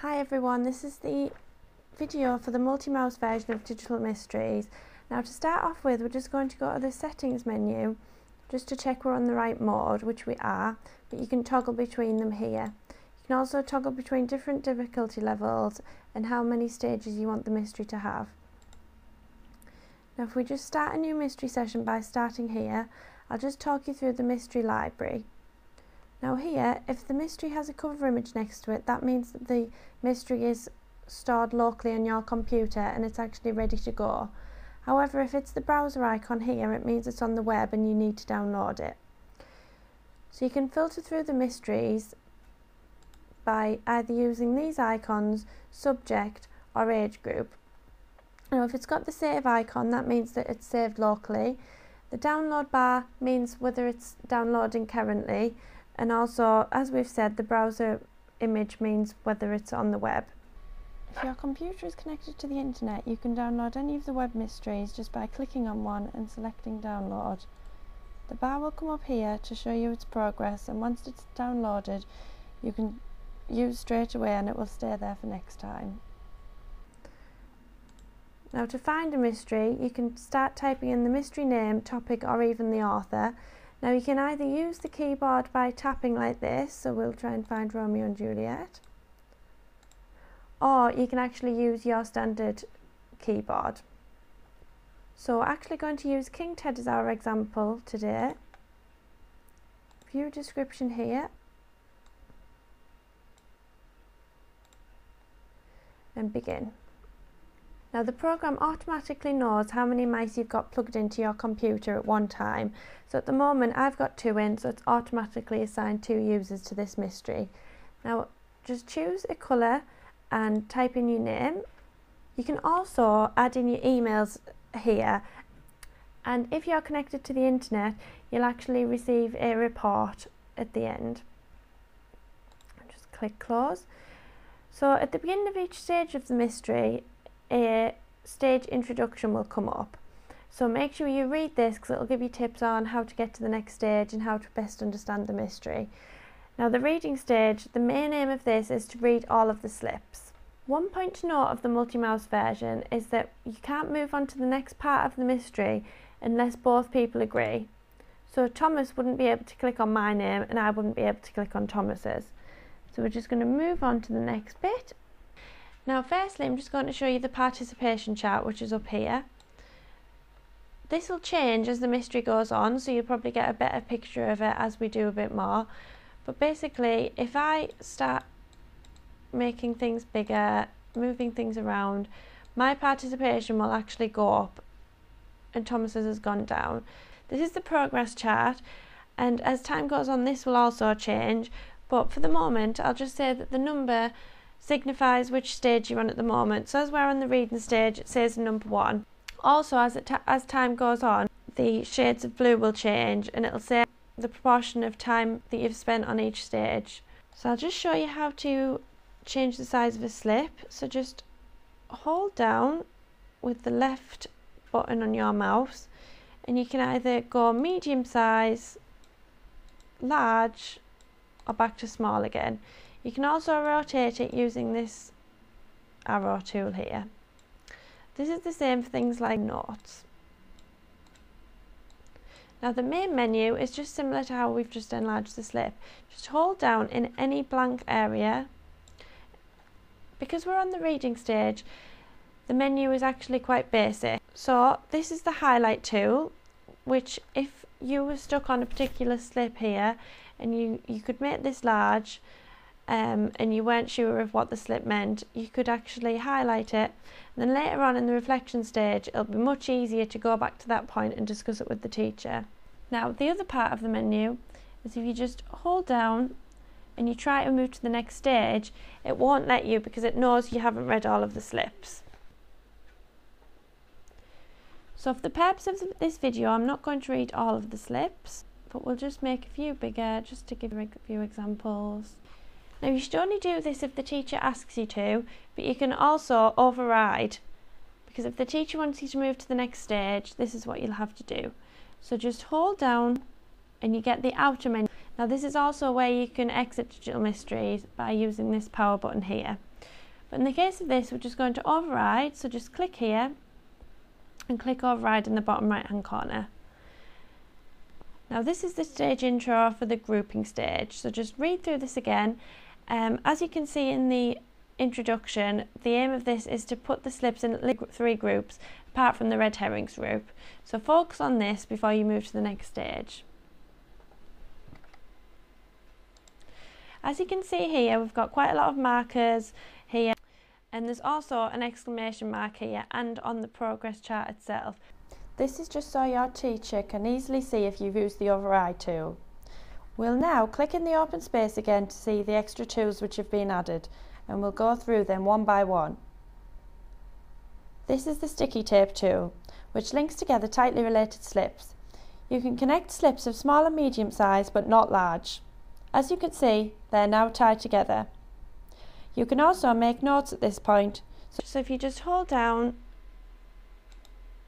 Hi everyone, this is the video for the multi-mouse version of Digital Mysteries. Now to start off with, we're just going to go to the settings menu just to check we're on the right mode, which we are, but you can toggle between them here. You can also toggle between different difficulty levels and how many stages you want the mystery to have. Now if we just start a new mystery session by starting here, I'll just talk you through the mystery library. Now here, if the mystery has a cover image next to it, that means that the mystery is stored locally on your computer and it's actually ready to go. However, if it's the browser icon here, it means it's on the web and you need to download it. So you can filter through the mysteries by either using these icons, subject or age group. Now if it's got the save icon, that means that it's saved locally. The download bar means whether it's downloading currently. And also, as we've said, the browser image means whether it's on the web. If your computer is connected to the internet, you can download any of the web mysteries just by clicking on one and selecting download. The bar will come up here to show you its progress, and once it's downloaded, you can use straight away and it will stay there for next time. Now to find a mystery, you can start typing in the mystery name, topic or even the author. Now you can either use the keyboard by tapping like this, so we'll try and find Romeo and Juliet, or you can actually use your standard keyboard. So we're actually going to use King Ted as our example today. View description here, and begin. Now the program automatically knows how many mice you've got plugged into your computer at one time. So at the moment I've got 2 in, so it's automatically assigned 2 users to this mystery. Now just choose a colour and type in your name. You can also add in your emails here, and if you're connected to the internet you'll actually receive a report at the end. Just click close. So at the beginning of each stage of the mystery, a stage introduction will come up. So make sure you read this because it will give you tips on how to get to the next stage and how to best understand the mystery. Now the reading stage, the main aim of this is to read all of the slips. One point to note of the multi-mouse version is that you can't move on to the next part of the mystery unless both people agree. So Thomas wouldn't be able to click on my name and I wouldn't be able to click on Thomas's. So we're just going to move on to the next bit. Now firstly I'm just going to show you the participation chart, which is up here. This will change as the mystery goes on, so you'll probably get a better picture of it as we do a bit more. But basically if I start making things bigger, moving things around, my participation will actually go up and Thomas's has gone down. This is the progress chart, and as time goes on this will also change, but for the moment I'll just say that the number signifies which stage you're on at the moment. So as we're on the reading stage, it says number 1. Also as time goes on, the shades of blue will change and it'll say the proportion of time that you've spent on each stage. So I'll just show you how to change the size of a slip. So just hold down with the left button on your mouse and you can either go medium size, large or back to small again. You can also rotate it using this arrow tool here. This is the same for things like notes. Now the main menu is just similar to how we've just enlarged the slip. Just hold down in any blank area. Because we're on the reading stage, the menu is actually quite basic. So this is the highlight tool, which if you were stuck on a particular slip here and you could make this large, and you weren't sure of what the slip meant, you could actually highlight it, and then later on in the reflection stage it'll be much easier to go back to that point and discuss it with the teacher. Now the other part of the menu is if you just hold down and you try to move to the next stage, it won't let you because it knows you haven't read all of the slips. So for the purpose of this video I'm not going to read all of the slips, but we'll just make a few bigger just to give a few examples. Now you should only do this if the teacher asks you to, but you can also override, because if the teacher wants you to move to the next stage, this is what you'll have to do. So just hold down and you get the outer menu. Now this is also where you can exit Digital Mysteries by using this power button here. But in the case of this, we're just going to override, so just click here and click override in the bottom right hand corner. Now this is the stage intro for the grouping stage, so just read through this again. As you can see in the introduction, the aim of this is to put the slips in 3 groups apart from the red herrings group. So focus on this before you move to the next stage. As you can see here, we've got quite a lot of markers here, and there's also an exclamation mark here and on the progress chart itself. This is just so your teacher can easily see if you've used the override tool. We'll now click in the open space again to see the extra tools which have been added, and we'll go through them one by one. This is the sticky tape tool, which links together tightly related slips. You can connect slips of small and medium size but not large. As you can see, they're now tied together. You can also make notes at this point. So if you just hold down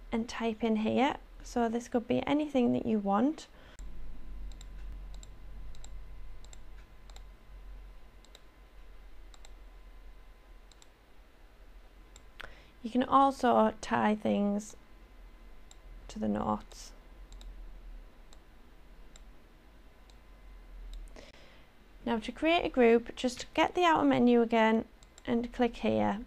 and type in here, so this could be anything that you want. You can also tie things to the notes. Now to create a group, just get the outer menu again and click here.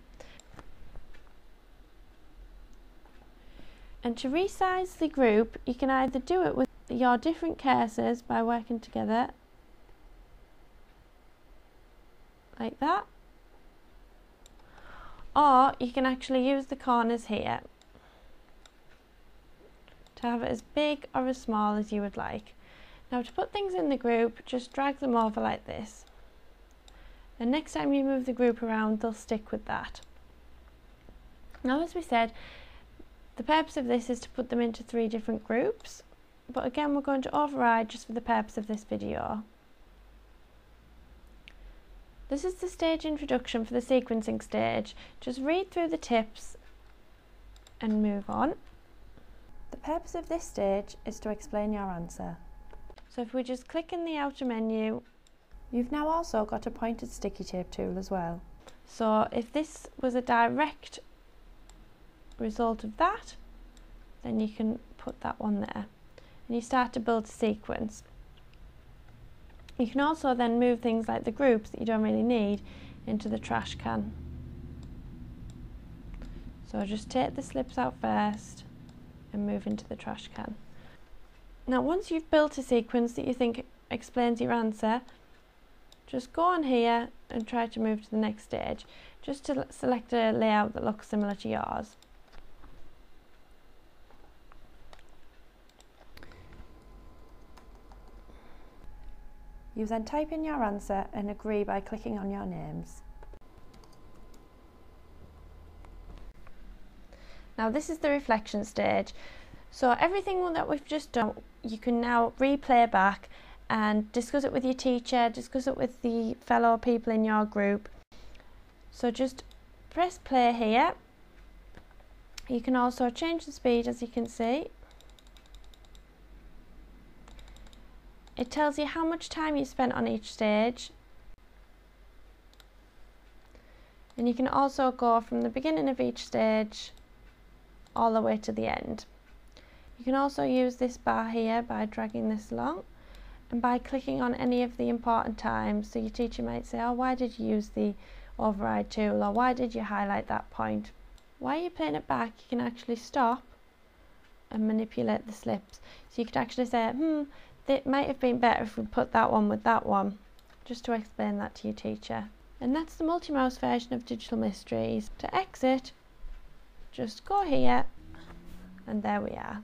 And to resize the group, you can either do it with your different cursors by working together, like that, or you can actually use the corners here to have it as big or as small as you would like. Now to put things in the group, just drag them over like this. And next time you move the group around, they'll stick with that. Now, as we said, the purpose of this is to put them into 3 different groups. But again, we're going to override just for the purpose of this video. This is the stage introduction for the sequencing stage. Just read through the tips and move on. The purpose of this stage is to explain your answer. So if we just click in the outer menu, you've now also got a pointed sticky tape tool as well. So if this was a direct result of that, then you can put that one there and you start to build a sequence. You can also then move things like the groups that you don't really need into the trash can. So just take the slips out first and move into the trash can. Now once you've built a sequence that you think explains your answer, just go on here and try to move to the next stage, just to select a layout that looks similar to yours. You then type in your answer and agree by clicking on your names. Now this is the reflection stage. So everything that we've just done, you can now replay back and discuss it with your teacher, discuss it with the fellow people in your group. So just press play here. You can also change the speed, as you can see. It tells you how much time you spent on each stage. And you can also go from the beginning of each stage all the way to the end. You can also use this bar here by dragging this along and by clicking on any of the important times. So your teacher might say, oh, why did you use the override tool, or why did you highlight that point? While you're playing it back, you can actually stop and manipulate the slips. So you could actually say, it might have been better if we put that one with that one, just to explain that to your teacher. And that's the multi-mouse version of Digital Mysteries. To exit, just go here, and there we are.